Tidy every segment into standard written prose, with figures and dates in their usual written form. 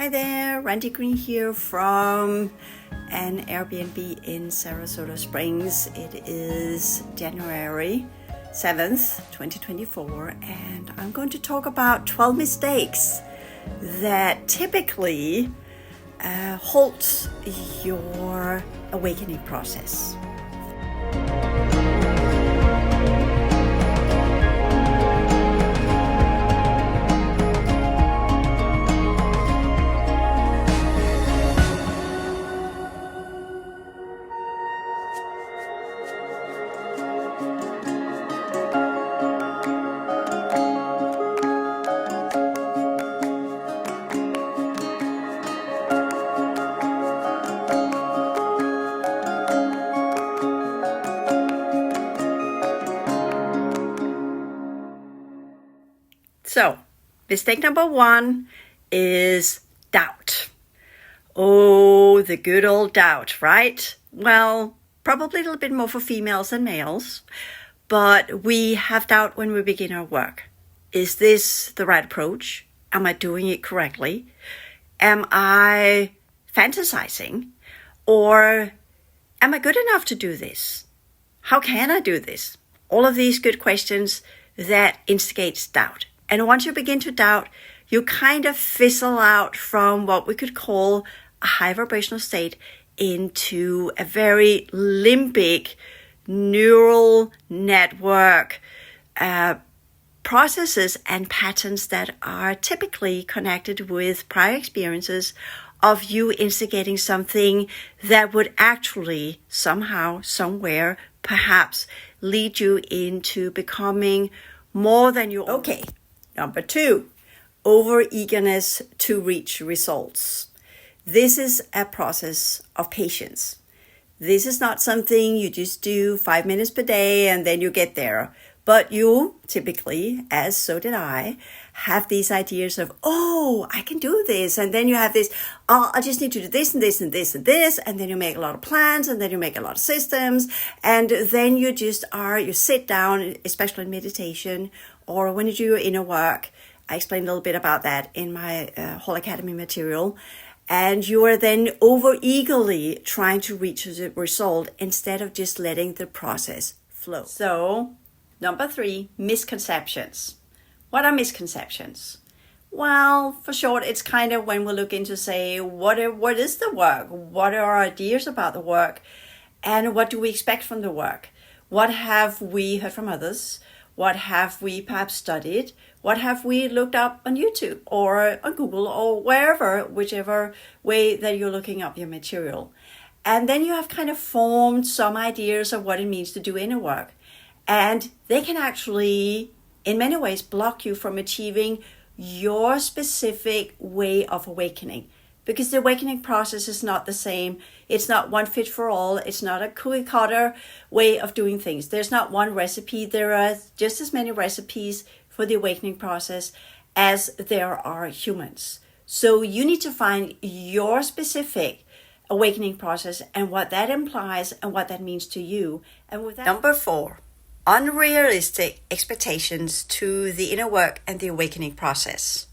Hi there, Randi Green here from an Airbnb in Sarasota Springs. It is January 7th, 2024, and I'm going to talk about 12 mistakes that typically halt your awakening process. So, mistake number one is doubt. Oh, the good old doubt, right? Well, probably a little bit more for females than males, but we have doubt when we begin our work. Is this the right approach? Am I doing it correctly? Am I fantasizing? Or am I good enough to do this? How can I do this? All of these good questions that instigates doubt. And once you begin to doubt, you kind of fizzle out from what we could call a high vibrational state into a very limbic neural network processes and patterns that are typically connected with prior experiences of you instigating something that would actually somehow, somewhere, perhaps lead you into becoming more than you. Okay. Number two, over-eagerness to reach results. This is a process of patience. This is not something you just do 5 minutes per day and then you get there. But you typically, as so did I, have these ideas of, oh, I can do this. And then you have this, oh, I just need to do this and this and this and this. And then you make a lot of plans and then you make a lot of systems. And then you sit down, especially in meditation or when you do your inner work. I explained a little bit about that in my HAL Academy material. And you are then over-eagerly trying to reach a result instead of just letting the process flow. So, number three, misconceptions. What are misconceptions? Well, for short, it's kind of when we look into say, what is the work? What are our ideas about the work? And what do we expect from the work? What have we heard from others? What have we perhaps studied? What have we looked up on YouTube or on Google or wherever, whichever way that you're looking up your material? And then you have kind of formed some ideas of what it means to do inner work. And they can actually, in many ways, block you from achieving your specific way of awakening. Because the awakening process is not the same. It's not one fit for all. It's not a cookie cutter way of doing things. There's not one recipe. There are just as many recipes for the awakening process as there are humans. So you need to find your specific awakening process and what that implies and what that means to you. And with that, number four, unrealistic expectations to the inner work and the awakening process.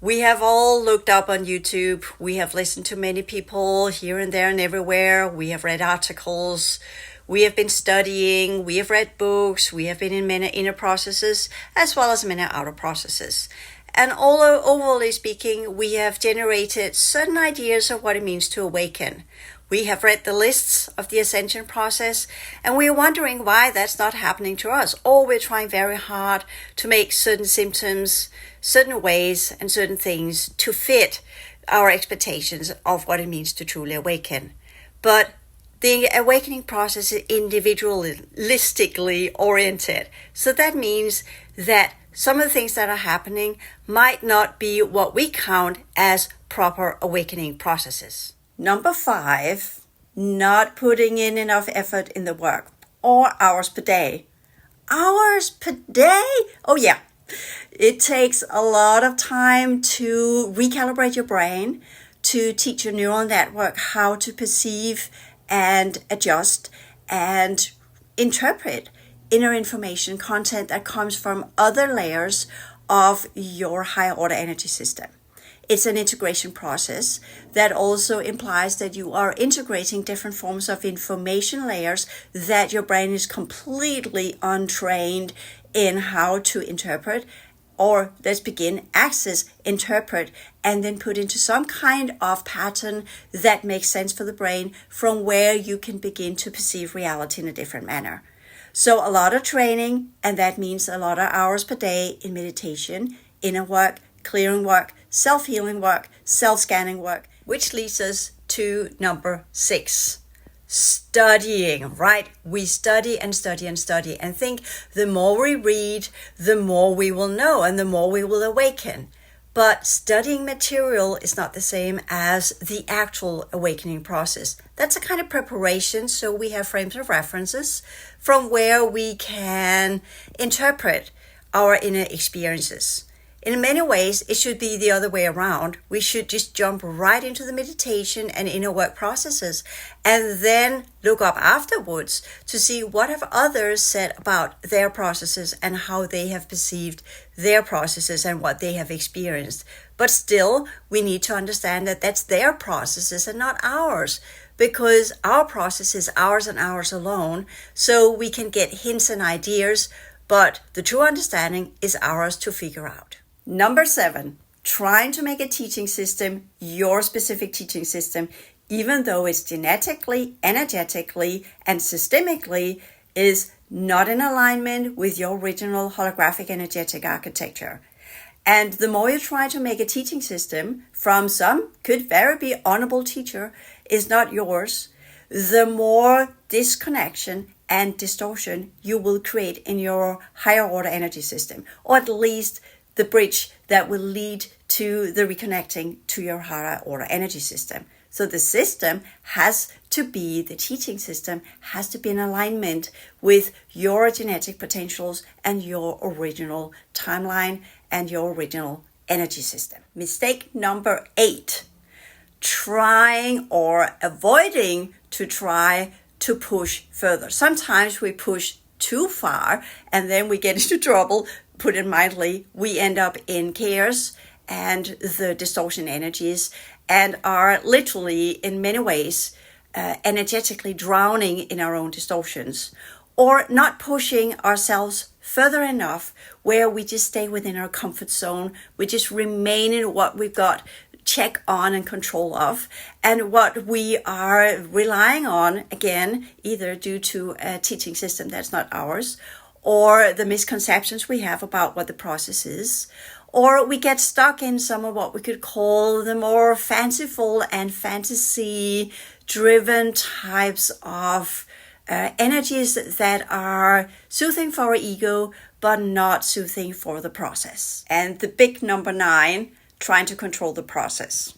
We have all looked up on YouTube. We have listened to many people here and there and everywhere. We have read articles. We have been studying. We have read books. We have been in many inner processes as well as many outer processes. And overall speaking, we have generated certain ideas of what it means to awaken. We have read the lists of the ascension process, and we are wondering why that's not happening to us. Or we're trying very hard to make certain symptoms, certain ways, and certain things to fit our expectations of what it means to truly awaken. But the awakening process is individualistically oriented. So that means that some of the things that are happening might not be what we count as proper awakening processes. Number five, not putting in enough effort in the work or hours per day. Hours per day? Oh yeah. It takes a lot of time to recalibrate your brain, to teach your neural network how to perceive and adjust and interpret inner information content that comes from other layers of your higher order energy system. It's an integration process that also implies that you are integrating different forms of information layers that your brain is completely untrained in how to interpret, or let's begin, access, interpret, and then put into some kind of pattern that makes sense for the brain, from where you can begin to perceive reality in a different manner. So a lot of training, and that means a lot of hours per day in meditation, inner work, clearing work, self-healing work, self-scanning work, which leads us to number 6. Studying, right? We study and study and study and think the more we read, the more we will know and the more we will awaken. But studying material is not the same as the actual awakening process. That's a kind of preparation, so we have frames of references from where we can interpret our inner experiences. In many ways, it should be the other way around. We should just jump right into the meditation and inner work processes and then look up afterwards to see what have others said about their processes and how they have perceived their processes and what they have experienced. But still, we need to understand that that's their processes and not ours, because our process is ours and ours alone, so we can get hints and ideas, but the true understanding is ours to figure out. Number 7, trying to make a teaching system your specific teaching system, even though it's genetically, energetically, and systemically is not in alignment with your original holographic energetic architecture. And the more you try to make a teaching system from some could very be honorable teacher is not yours, the more disconnection and distortion you will create in your higher order energy system, or at least the bridge that will lead to the reconnecting to your higher order energy system. So the system has to be, the teaching system has to be in alignment with your genetic potentials and your original timeline and your original energy system. Mistake number 8, trying or avoiding to try to push further. Sometimes we push too far and then we get into trouble. Put it mildly, we end up in chaos and the distortion energies and are literally in many ways energetically drowning in our own distortions, or not pushing ourselves further enough where we just stay within our comfort zone. We just remain in what we've got check on and control of, and what we are relying on, again, either due to a teaching system that's not ours, or the misconceptions we have about what the process is, or we get stuck in some of what we could call the more fanciful and fantasy-driven types of energies that are soothing for our ego, but not soothing for the process. And the big number 9, trying to control the process.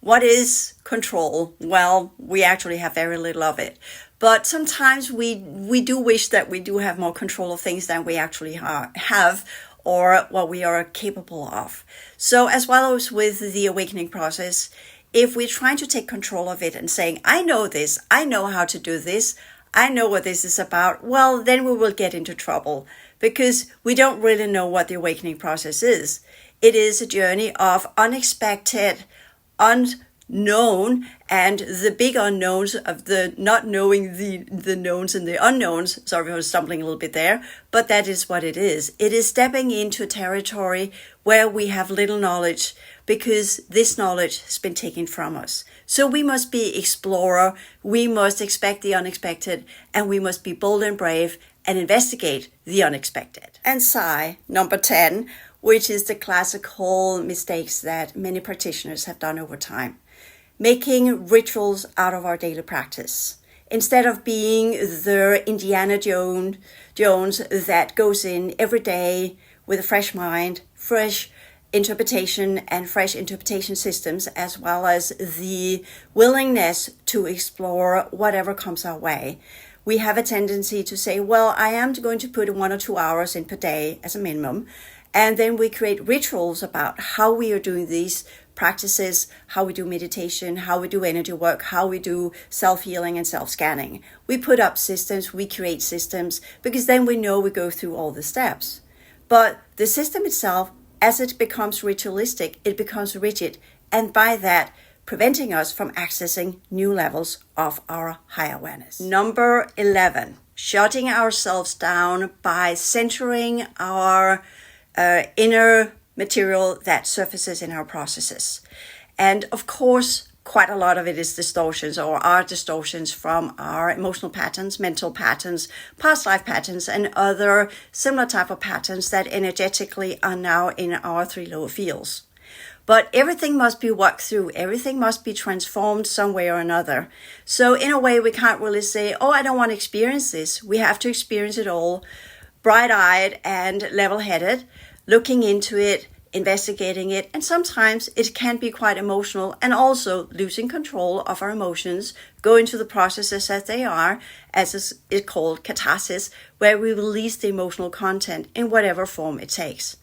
What is control? Well, we actually have very little of it. But sometimes we do wish that we do have more control of things than we actually have, or what we are capable of. So as well as with the awakening process, if we're trying to take control of it and saying, I know this, I know how to do this, I know what this is about, well, then we will get into trouble because we don't really know what the awakening process is. It is a journey of unexpected, unknown, and the big unknowns of the not knowing the knowns and the unknowns. Sorry, I was stumbling a little bit there, but that is what it is. It is stepping into a territory where we have little knowledge because this knowledge has been taken from us. So we must be explorer, we must expect the unexpected, and we must be bold and brave and investigate the unexpected. And number 10, which is the classical mistakes that many practitioners have done over time. Making rituals out of our daily practice. Instead of being the Indiana Jones that goes in every day with a fresh mind, fresh interpretation and fresh interpretation systems, as well as the willingness to explore whatever comes our way, we have a tendency to say, well, I am going to put 1 or 2 hours in per day as a minimum. And then we create rituals about how we are doing these practices, how we do meditation, how we do energy work, how we do self-healing and self-scanning. We put up systems, we create systems, because then we know we go through all the steps. But the system itself As it becomes ritualistic, it becomes rigid, and by that, preventing us from accessing new levels of our high awareness. Number 11, shutting ourselves down by censoring our inner material that surfaces in our processes. And of course, quite a lot of it is distortions, or are distortions from our emotional patterns, mental patterns, past life patterns, and other similar type of patterns that energetically are now in our 3 lower fields. But everything must be worked through. Everything must be transformed some way or another. So in a way, we can't really say, oh, I don't want to experience this. We have to experience it all, bright-eyed and level-headed, looking into it, investigating it, and sometimes it can be quite emotional, and also losing control of our emotions, going through the processes as they are, as is called catharsis, where we release the emotional content in whatever form it takes.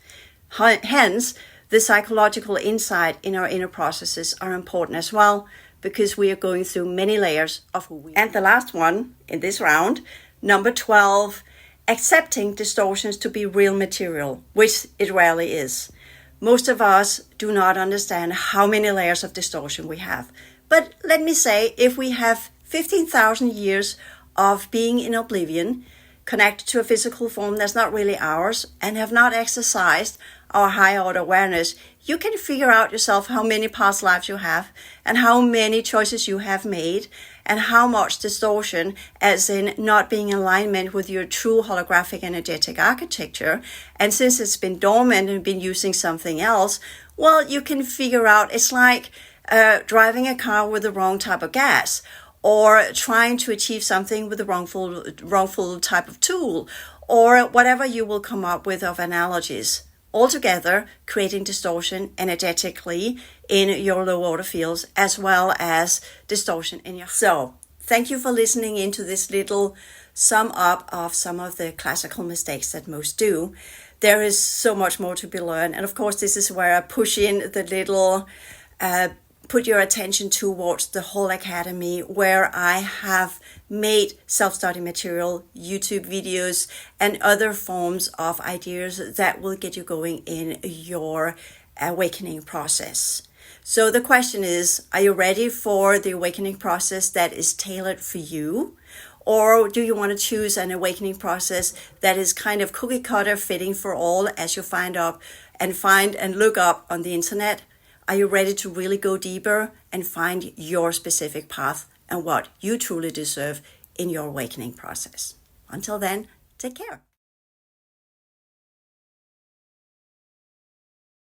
Hence, the psychological insight in our inner processes are important as well, because we are going through many layers of who we are. And the last one in this round, number 12, accepting distortions to be real material, which it rarely is. Most of us do not understand how many layers of distortion we have. But let me say, if we have 15,000 years of being in oblivion, connected to a physical form that's not really ours, and have not exercised our higher order awareness, you can figure out yourself how many past lives you have, and how many choices you have made, and how much distortion, as in not being in alignment with your true holographic energetic architecture. And since it's been dormant and been using something else, well, you can figure out it's like driving a car with the wrong type of gas, or trying to achieve something with the wrongful type of tool, or whatever you will come up with of analogies. Altogether, creating distortion energetically in your low order fields, as well as distortion in your... So, thank you for listening into this little sum up of some of the classical mistakes that most do. There is so much more to be learned. And of course, this is where I push in the little... put your attention towards the HAL Academy, where I have made self-study material, YouTube videos, and other forms of ideas that will get you going in your awakening process. So the question is, are you ready for the awakening process that is tailored for you? Or do you want to choose an awakening process that is kind of cookie cutter fitting for all, as you find and look up on the internet? Are you ready to really go deeper and find your specific path and what you truly deserve in your awakening process? Until then, take care.